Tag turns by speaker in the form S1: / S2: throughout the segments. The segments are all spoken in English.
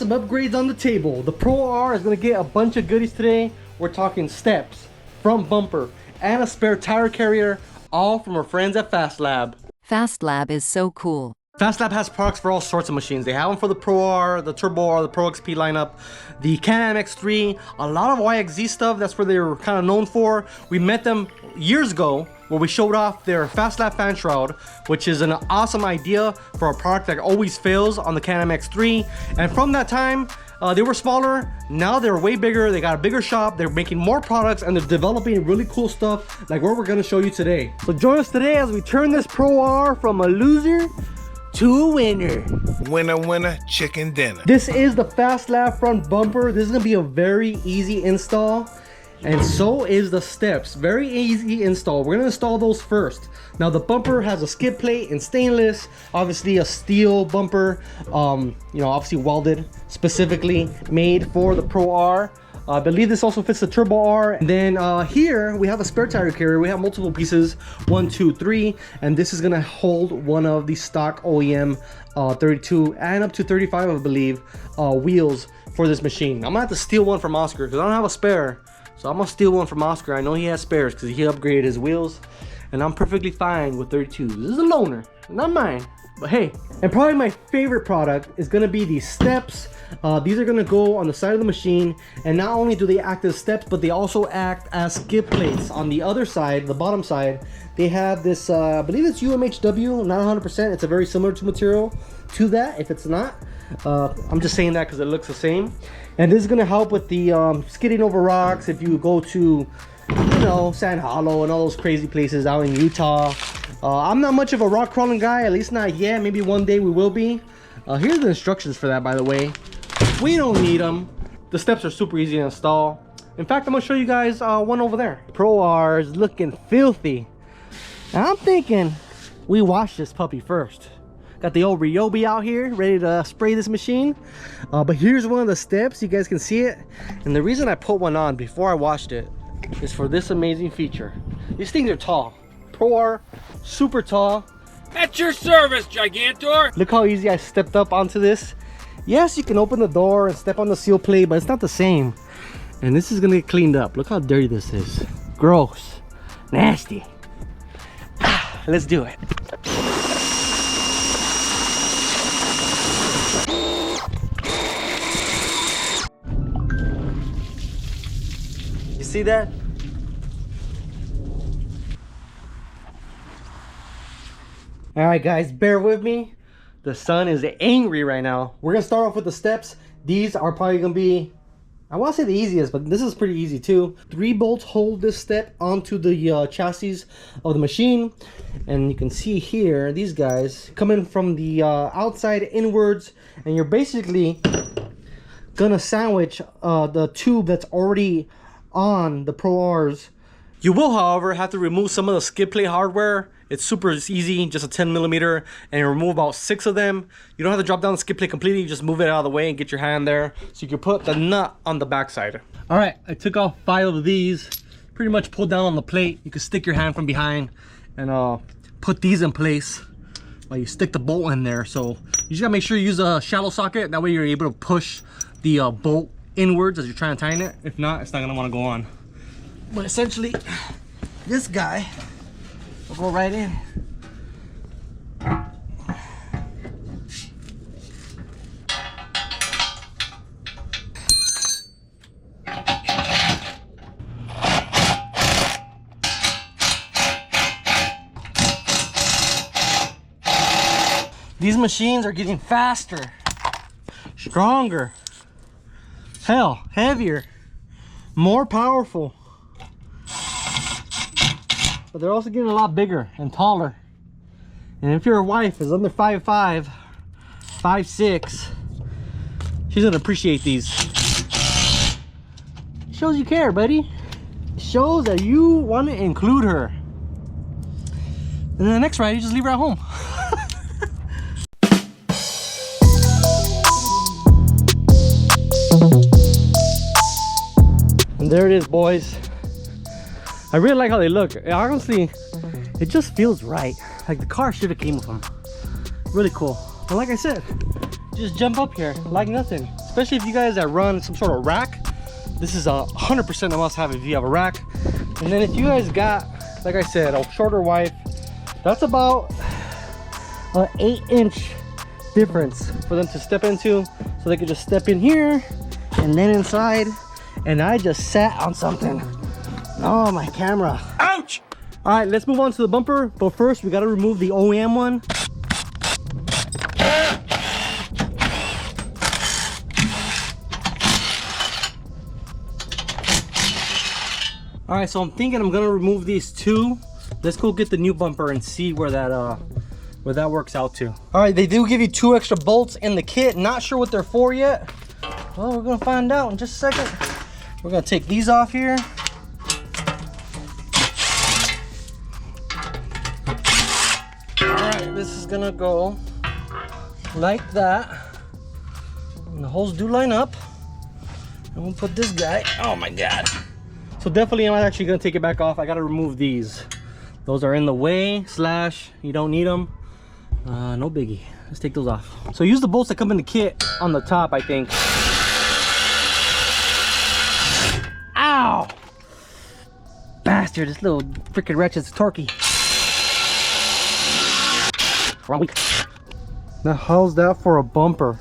S1: some upgrades on the table. The Pro R is gonna get a bunch of goodies today. We're talking steps, front bumper, and a spare tire carrier, all from our friends at FastLab.
S2: FastLab is so cool.
S1: FastLab has products for all sorts of machines. They have them for the Pro R, the Turbo R, the Pro XP lineup, the Can-Am X3, a lot of YXZ stuff. That's where they were kind of known for. We met them years ago where we showed off their FastLab fan shroud, which is an awesome idea for a product that always fails on the Can-Am X3. And from that time, they were smaller. Now they're way bigger. They got a bigger shop. They're making more products and they're developing really cool stuff like what we're gonna show you today. So join us today as we turn this Pro R from a loser to a winner.
S3: Winner, winner, chicken dinner.
S1: This is the FastLab front bumper. This is gonna be a very easy install, and so is the steps. Very easy install. We're gonna install those first. Now the bumper has a skid plate in stainless, obviously a steel bumper, you know, obviously welded, specifically made for the Pro R. I believe this also fits the Turbo R. And then here we have a spare tire carrier. We have multiple pieces, 1, 2, 3, and this is gonna hold one of the stock OEM 32 and up to 35, I believe, wheels for this machine. I'm gonna have to steal one from Oscar because I don't have a spare. So I'm gonna steal one from Oscar. I know he has spares because he upgraded his wheels, and I'm perfectly fine with 32s. This is a loaner, not mine. But hey, and probably my favorite product is gonna be these steps. These are gonna go on the side of the machine, and not only do they act as steps, but they also act as skid plates. On the other side, the bottom side, they have this, I believe it's UMHW, not 100%. It's a very similar to material to that, if it's not. I'm just saying that because it looks the same. And this is gonna help with the skidding over rocks if you go to, you know, Sand Hollow and all those crazy places out in Utah. I'm not much of a rock crawling guy, at least not yet. Maybe one day we will be. Here's the instructions for that, by the way. We don't need them. The steps are super easy to install. In fact, I'm gonna show you guys one over there. Pro R is looking filthy. Now I'm thinking we wash this puppy first. Got the old Ryobi out here ready to spray this machine. But here's one of the steps. You guys can see it. And the reason I put one on before I washed it is for this amazing feature. These things are tall. Pro R, super tall.
S4: At your service, Gigantor.
S1: Look how easy I stepped up onto this. Yes, you can open the door and step on the seal plate, but it's not the same. And this is gonna get cleaned up. Look how dirty this is. Gross. Nasty. Let's do it. You see that? All right, guys, bear with me. The sun is angry right now. We're gonna start off with the steps. These are probably gonna be, I want to say the easiest, but this is pretty easy too. 3 bolts hold this step onto the chassis of the machine. And you can see here, these guys coming from the outside inwards, and you're basically gonna sandwich the tube that's already on the Pro Rs. You will, however, have to remove some of the skid plate hardware. It's super easy, just a 10mm, and you remove about 6 of them. You don't have to drop down the skid plate completely. You just move it out of the way and get your hand there so you can put the nut on the backside. All right, I took off 5 of these. Pretty much pull down on the plate. You can stick your hand from behind and put these in place while you stick the bolt in there. So you just gotta make sure you use a shallow socket. That way you're able to push the bolt inwards as you're trying to tighten it. If not, it's not gonna wanna go on. But essentially, this guy will go right in. These machines are getting faster, stronger, hell, heavier, more powerful. But they're also getting a lot bigger and taller. And if your wife is under 5'5", 5'6", she's gonna appreciate these. Shows you care, buddy. Shows that you want to include her. And then the next ride, you just leave her at home. And there it is, boys. I really like how they look. Honestly, it just feels right. Like the car should have came with them. Really cool. And like I said, just jump up here like nothing. especially if you guys that run some sort of rack. This is 100% a must-have if you have a rack. And then if you guys got, like I said, a shorter wife, that's about an 8-inch difference for them to step into. So they could just step in here and then inside. And I just sat on something. Oh, my camera.
S3: Ouch!
S1: All right, let's move on to the bumper. But first, we got to remove the OEM one. All right, so I'm thinking I'm gonna remove these two. Let's go get the new bumper and see where that works out to. All right, they do give you 2 extra bolts in the kit. Not sure what they're for yet. Well, we're gonna find out in just a second. We're gonna take these off here. All right, this is gonna go like that. And the holes do line up. And we'll put this guy, oh my God. So definitely I'm actually gonna take it back off. I gotta remove these. Those are in the way, slash you don't need them. No biggie. Let's take those off. So use the bolts that come in the kit on the top, I think. Ow! Bastard, this little freaking wretched's torquey. Now how's that for a bumper?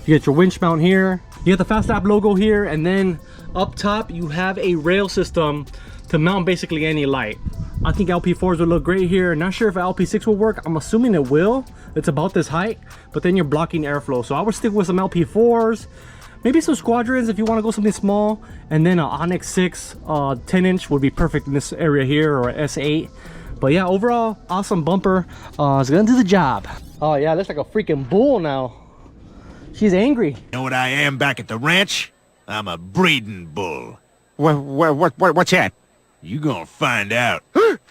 S1: You get your winch mount here. You get the FastLab logo here, and then up top you have a rail system to mount basically any light. I think LP4s would look great here. Not sure if LP6 will work. I'm assuming it will. It's about this height, but then you're blocking airflow. So I would stick with some LP4s, maybe some Squadrons if you want to go something small, and then an Onyx 6 10-inch would be perfect in this area here, or S8. But yeah, overall awesome bumper. It's gonna do the job. Oh yeah, it looks like a freaking bull now. She's angry.
S3: You know what I am back at the ranch? I'm a breeding bull.
S5: What's that?
S3: You gonna find out.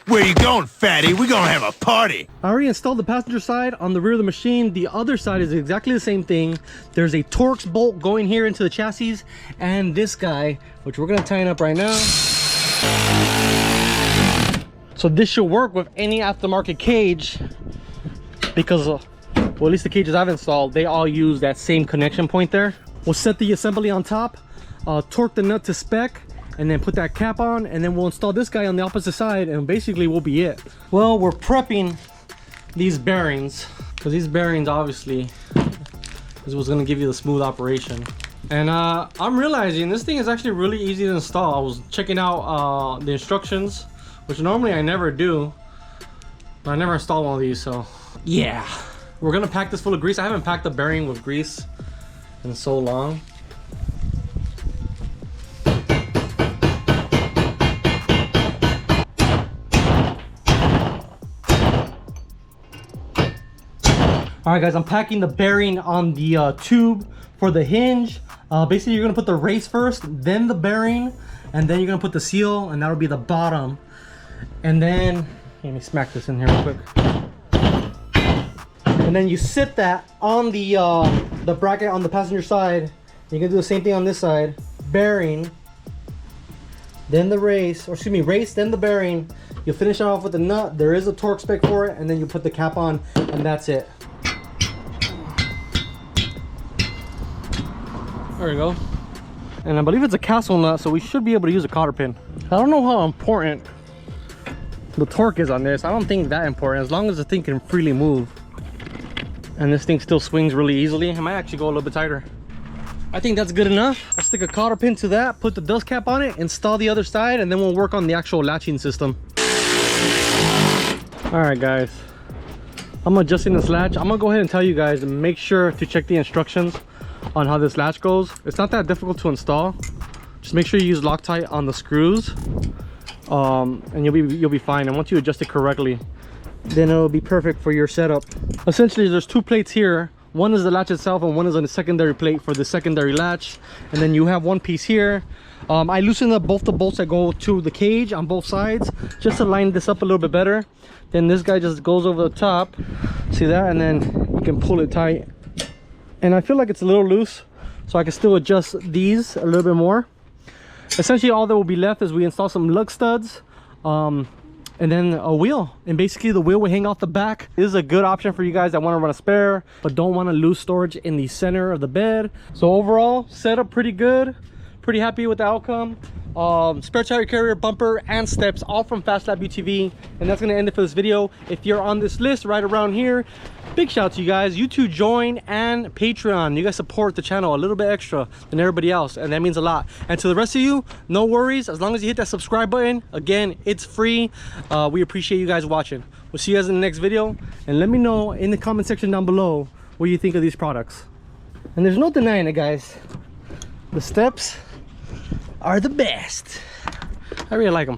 S3: Where you going, fatty? We gonna have a party.
S1: I already installed the passenger side on the rear of the machine. The other side is exactly the same thing. There's a Torx bolt going here into the chassis, and this guy, which we're gonna tighten up right now. So this should work with any aftermarket cage, because well, at least the cages I've installed, they all use that same connection point there. We'll set the assembly on top, torque the nut to spec, and then put that cap on, and then we'll install this guy on the opposite side, and basically will be it. Well, we're prepping these bearings, because these bearings obviously is what's gonna give you the smooth operation. And I'm realizing this thing is actually really easy to install. I was checking out the instructions, which normally I never do, but I never installed one of these, so yeah. We're gonna pack this full of grease. I haven't packed a bearing with grease in so long. All right, guys, I'm packing the bearing on the tube for the hinge. Basically, you're gonna put the race first, then the bearing, and then you're gonna put the seal, and that'll be the bottom. And then, let me smack this in here real quick. And then you sit that on the bracket on the passenger side. You can do the same thing on this side. Bearing, then the race, or excuse me, race, then the bearing. You'll finish it off with the nut. There is a torque spec for it, and then you put the cap on, and that's it. There we go. And I believe it's a castle nut, so we should be able to use a cotter pin. I don't know how important the torque is on this. I don't think that important, as long as the thing can freely move. And this thing still swings really easily. I might actually go a little bit tighter. I think that's good enough. I'll stick a cotter pin to that, put the dust cap on it, install the other side, and then we'll work on the actual latching system. All right, guys. I'm adjusting this latch. I'm gonna go ahead and tell you guys to make sure to check the instructions on how this latch goes. It's not that difficult to install. Just make sure you use Loctite on the screws, and you'll be fine. And once you adjust it correctly, then it'll be perfect for your setup. Essentially, there's 2 plates here. One is the latch itself, and one is on the secondary plate for the secondary latch. And then you have one piece here. I loosened up both the bolts that go to the cage on both sides, just to line this up a little bit better. Then this guy just goes over the top. See that? And then you can pull it tight. And I feel like it's a little loose, so I can still adjust these a little bit more. Essentially, all that will be left is we install some lug studs, and then a wheel, and basically the wheel will hang off the back. This is a good option for you guys that want to run a spare but don't want to lose storage in the center of the bed. So overall, setup pretty good, pretty happy with the outcome. Spare tire carrier, bumper, and steps, all from FastLab UTV. And that's gonna end it for this video. If you're on this list right around here, big shout out to you guys. You too, join and Patreon. You guys support the channel a little bit extra than everybody else, and that means a lot. And to the rest of you, no worries, as long as you hit that subscribe button. Again, it's free. We appreciate you guys watching. We'll see you guys in the next video, and let me know in the comment section down below what you think of these products. And there's no denying it, guys, the steps are the best. I really like them.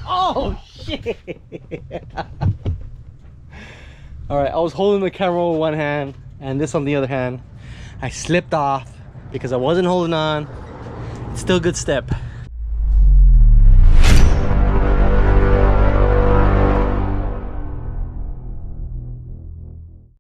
S1: Oh shit. All right, I was holding the camera with one hand and this on the other hand. I slipped off because I wasn't holding on. It's still a good step.